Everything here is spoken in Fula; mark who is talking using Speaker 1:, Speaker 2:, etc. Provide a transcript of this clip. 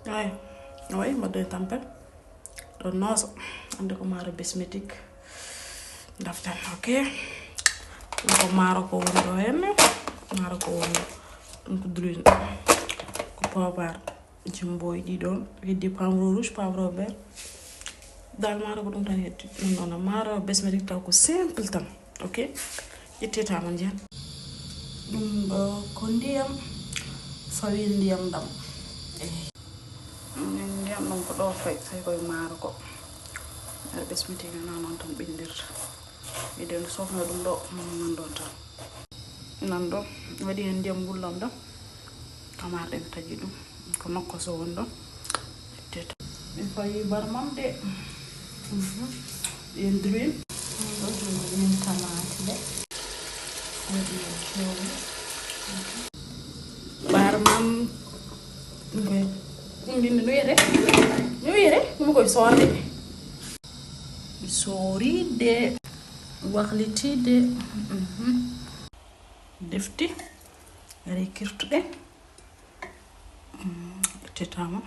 Speaker 1: Ay, oui, ma doy tampe. Don noso. Ande ko maro basmati. Daftan, ok? Ko maro ko wondo henne. Maro ko wondo. Dum ko druine. Ko pobar. Jimboy di don. Heddi poivre rouge, poivre vert. Dal maro ko dum tan hetti. Non maro basmati taw ko simple tan. Ok? Ittita man jen. Dum ko ndiyam fawi ndiyam dam. Ndiyam dam ko do fay koy maro ko. Basmati nga non tan bindirta. Eden sofna dum do non don tan. Nando wadi hen ndiyam gullam dam. Kamar den taji dum ko nokko so wondo. Teta. Mi fayi barmam de. En druine. Do min tamati de. Wadi ciowu. Barmam ngoy ndin no yere. No yere mo koy sorde. Soride waxlitide defti ari kirtude tetama